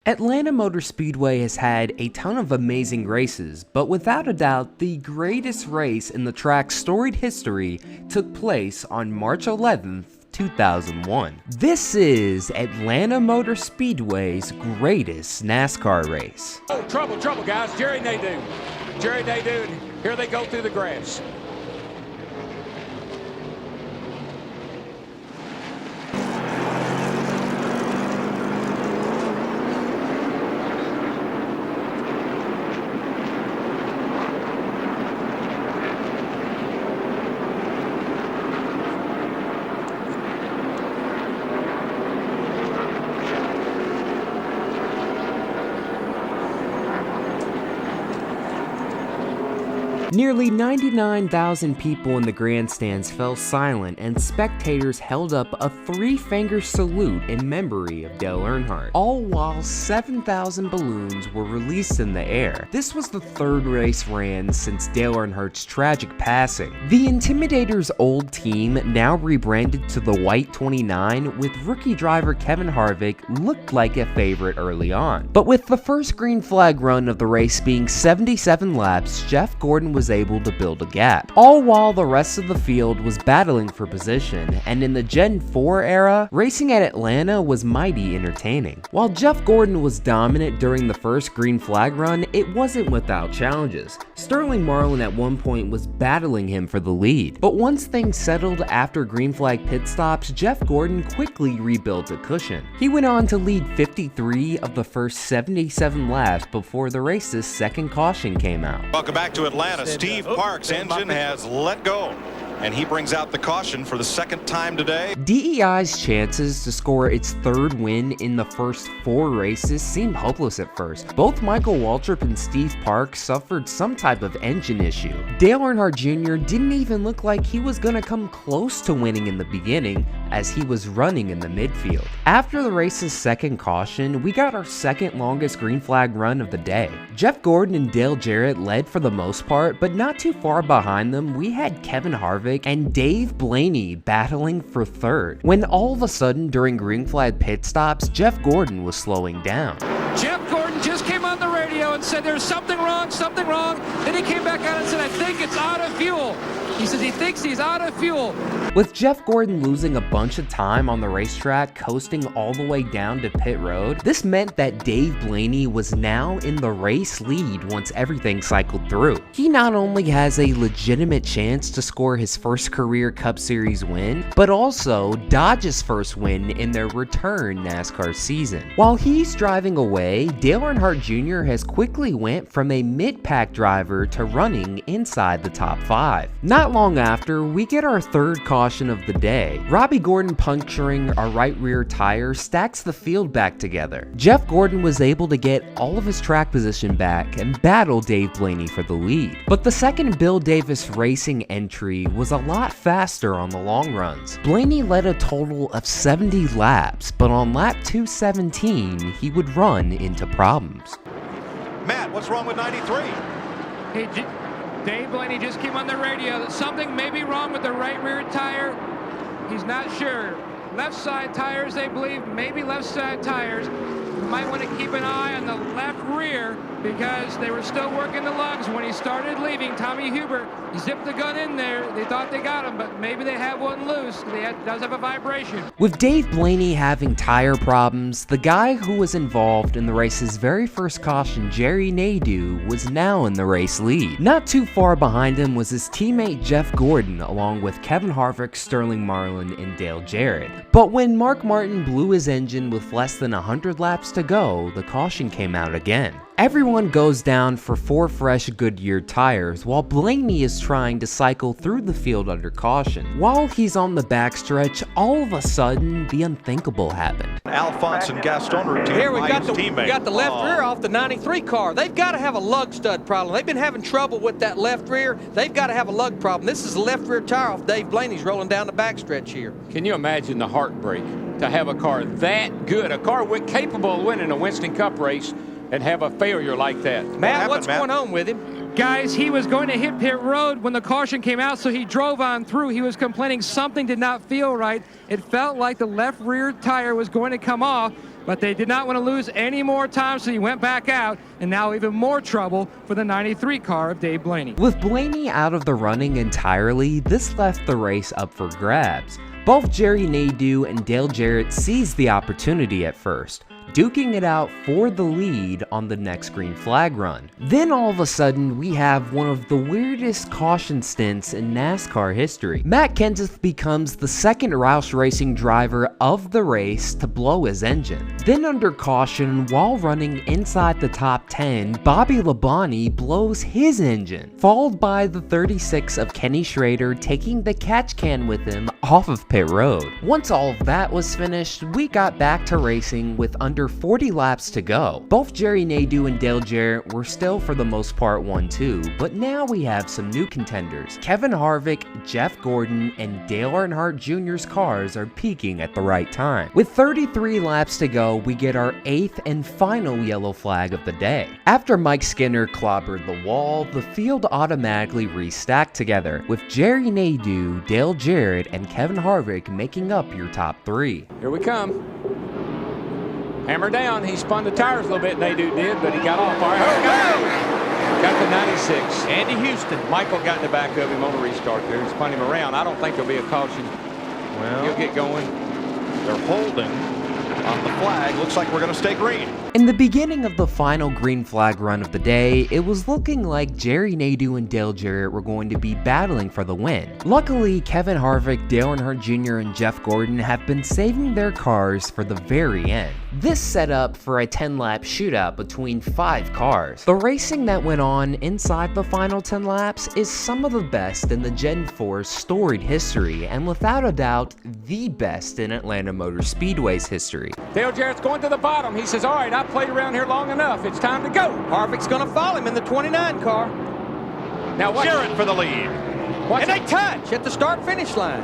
Atlanta Motor Speedway has had a ton of amazing races, but without a doubt, the greatest race in the track's storied history took place on March 11th, 2001. This is Atlanta Motor Speedway's greatest NASCAR race. Oh, trouble, guys. Jerry Nadeau, here they go through the grass. Nearly 99,000 people in the grandstands fell silent, and spectators held up a three-finger salute in memory of Dale Earnhardt, all while 7,000 balloons were released in the air. This was the third race ran since Dale Earnhardt's tragic passing. The Intimidator's old team, now rebranded to the White 29, with rookie driver Kevin Harvick, looked like a favorite early on. But with the first green flag run of the race being 77 laps, Jeff Gordon was able to build a gap, all while the rest of the field was battling for position, and in the Gen 4 era, racing at Atlanta was mighty entertaining. While Jeff Gordon was dominant during the first green flag run, it wasn't without challenges. Sterling Marlin at one point was battling him for the lead, but once things settled after green flag pit stops, Jeff Gordon quickly rebuilt a cushion. He went on to lead 53 of the first 77 laps before the race's second caution came out. Welcome back to Atlanta. Steve Park's engine has let go, and he brings out the caution for the second time today. DEI's chances to score its third win in the first 4 races seemed hopeless at first. Both Michael Waltrip and Steve Park suffered some type of engine issue. Dale Earnhardt Jr. didn't even look like he was gonna come close to winning in the beginning, as he was running in the midfield. After the race's second caution, we got our second longest green flag run of the day. Jeff Gordon and Dale Jarrett led for the most part, but not too far behind them, we had Kevin Harvick and Dave Blaney battling for third, when all of a sudden during green flag pit stops, Jeff Gordon was slowing down. Jeff Gordon just came on the radio and said there's something wrong. Then he came back out and said, I think it's out of fuel. He says he thinks he's out of fuel. With Jeff Gordon losing a bunch of time on the racetrack, coasting all the way down to pit road, this meant that Dave Blaney was now in the race lead once everything cycled through. He not only has a legitimate chance to score his first career Cup Series win, but also Dodge's first win in their return NASCAR season. While he's driving away, Dale Earnhardt Jr. has quickly went from a mid-pack driver to running inside the top 5. Not long after, we get our third caution of the day. Robbie Gordon puncturing our right rear tire stacks the field back together. Jeff Gordon was able to get all of his track position back and battle Dave Blaney for the lead. But the second Bill Davis Racing entry was a lot faster on the long runs. Blaney led a total of 70 laps, but on lap 217, he would run into problems. Matt, what's wrong with 93? Hey, Dave Blaney just came on the radio that something may be wrong with the right rear tire. He's not sure. Left side tires, they believe, maybe left side tires. You might want to keep an eye on the left rear because they were still working the lugs when he started leaving. Tommy Huber, he zipped the gun in there. They thought they got him, but maybe they have one loose. Does have a vibration. With Dave Blaney having tire problems, the guy who was involved in the race's very first caution, Jerry Nadeau, was now in the race lead. Not too far behind him was his teammate Jeff Gordon, along with Kevin Harvick, Sterling Marlin, and Dale Jarrett. But when Mark Martin blew his engine with less than 100 laps to go, the caution came out again. Everyone goes down for 4 fresh Goodyear tires, while Blaney is trying to cycle through the field under caution. While he's on the backstretch, all of a sudden, the unthinkable happened. Alphonse and Gaston are Here we got the left rear off the 93 car. They've got to have a lug stud problem. They've been having trouble with that left rear. They've got to have a lug problem. This is the left rear tire off Dave Blaney's rolling down the backstretch here. Can you imagine the heartbreak to have a car that good, a car capable of winning a Winston Cup race, and have a failure like that? Matt, what's going on with him? Guys, he was going to hit pit road when the caution came out, so he drove on through. He was complaining something did not feel right. It felt like the left rear tire was going to come off, but they did not want to lose any more time, so he went back out, and now even more trouble for the 93 car of Dave Blaney. With Blaney out of the running entirely, this left the race up for grabs. Both Jerry Nadeau and Dale Jarrett seized the opportunity at first, duking it out for the lead on the next green flag run. Then all of a sudden, we have one of the weirdest caution stints in NASCAR history. Matt Kenseth becomes the second Roush Racing driver of the race to blow his engine. Then under caution, while running inside the top 10, Bobby Labonte blows his engine, followed by the 36 of Kenny Schrader taking the catch can with him off of pit road. Once all of that was finished, we got back to racing with under 40 laps to go. Both Jerry Nadeau and Dale Jarrett were still for the most part 1-2, but now we have some new contenders. Kevin Harvick, Jeff Gordon, and Dale Earnhardt Jr.'s cars are peaking at the right time. With 33 laps to go, we get our 8th and final yellow flag of the day. After Mike Skinner clobbered the wall, the field automatically restacked together, with Jerry Nadeau, Dale Jarrett, and Kevin Harvick making up your top 3. Here we come. Hammer down. He spun the tires a little bit, Nadeau did, but he got off. All right, here we go. Got the 96. Andy Houston. Michael got in the back of him on the restart there and spun him around. I don't think there'll be a caution. Well, he'll get going. They're holding on the flag. Looks like we're going to stay green. In the beginning of the final green flag run of the day, it was looking like Jerry Nadeau and Dale Jarrett were going to be battling for the win. Luckily, Kevin Harvick, Dale Earnhardt Jr., and Jeff Gordon have been saving their cars for the very end. This set up for a 10-lap shootout between 5 cars. The racing that went on inside the final 10 laps is some of the best in the Gen 4's storied history, and without a doubt, the best in Atlanta Motor Speedway's history. Dale Jarrett's going to the bottom. He says, all right, I played around here long enough. It's time to go. Harvick's going to follow him in the 29 car. Now watch Jarrett for the lead. Watch And they touch at the start-finish line.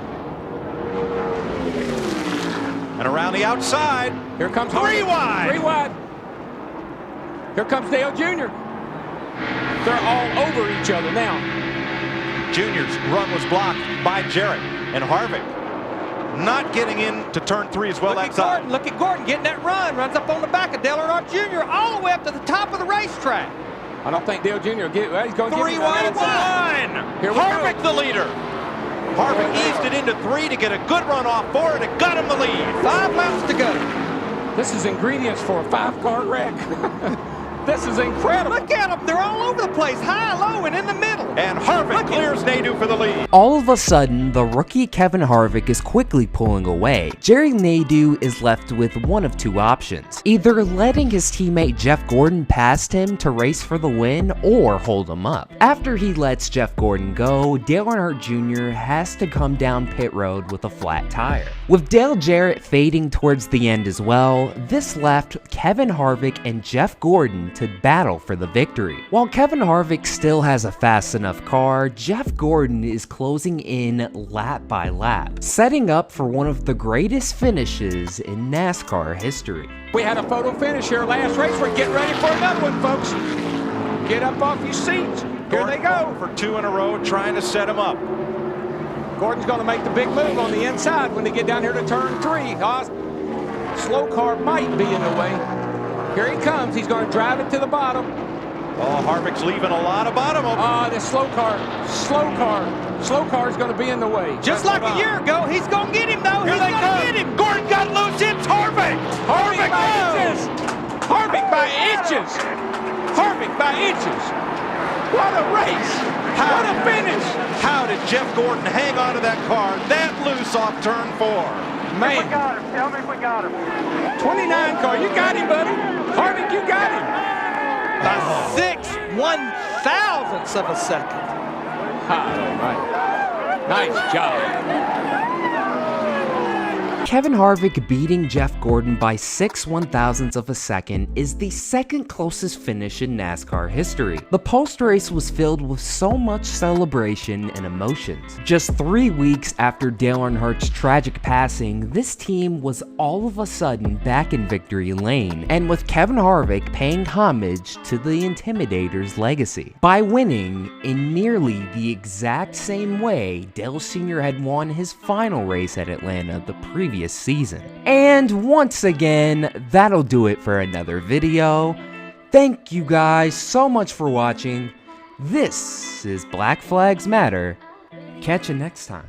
And around the outside. Here comes 3 Harvick. wide. 3 wide. Here comes Dale Jr. They're all over each other now. Junior's run was blocked by Jarrett, and Harvick not getting into turn 3 as well. Look at Gordon getting that run. Runs up on the back of Dale Earnhardt Jr. all the way up to the top of the racetrack. I don't think Dale Jr. will get. Well, he's going to 3 wide at the line. Here we Harvick go. the leader. Harvick eased it into 3 to get a good run off 4, and it got him the lead. 5 laps to go. This is ingredients for a 5-car wreck. This is incredible. Look at them. They're all over the place. High, low, and in the middle. And Harvick clears Nadeau for the lead. All of a sudden, the rookie Kevin Harvick is quickly pulling away. Jerry Nadeau is left with one of 2 options. Either letting his teammate Jeff Gordon past him to race for the win, or hold him up. After he lets Jeff Gordon go, Dale Earnhardt Jr. has to come down pit road with a flat tire. With Dale Jarrett fading towards the end as well, this left Kevin Harvick and Jeff Gordon to battle for the victory. While Kevin Harvick still has a fast enough car, Jeff Gordon is closing in lap by lap, setting up for one of the greatest finishes in NASCAR history. We had a photo finish here last race. We're getting ready for another one, folks. Get up off your seats. Here they go. For 2 in a row, trying to set him up. Gordon's going to make the big move on the inside when they get down here to turn 3. Slow car might be in the way. Here he comes. He's going to drive it to the bottom. Oh, Harvick's leaving a lot of bottom open. This slow car is going to be in the way. Just like a year ago, he's going to get him, though. Here He's they going to come. get him. Gordon got loose. It's Harvick. Harvick by inches. Harvick by inches. Harvick by inches. What a race. What a finish. How did Jeff Gordon hang on to that car that loose off turn 4? Man. We got him. Tell me we got him. 29 car. You got him, buddy. Harvick, you got him. By 6 1/1000ths of a second. All right. Nice job. Kevin Harvick beating Jeff Gordon by 6/1000ths of a second is the second closest finish in NASCAR history. The post-race was filled with so much celebration and emotions. Just 3 weeks after Dale Earnhardt's tragic passing, this team was all of a sudden back in victory lane, and with Kevin Harvick paying homage to the Intimidator's legacy by winning in nearly the exact same way Dale Sr. had won his final race at Atlanta the previous season. And once again, that'll do it for another video. Thank you guys so much for watching. This is Black Flags Matter. Catch you next time.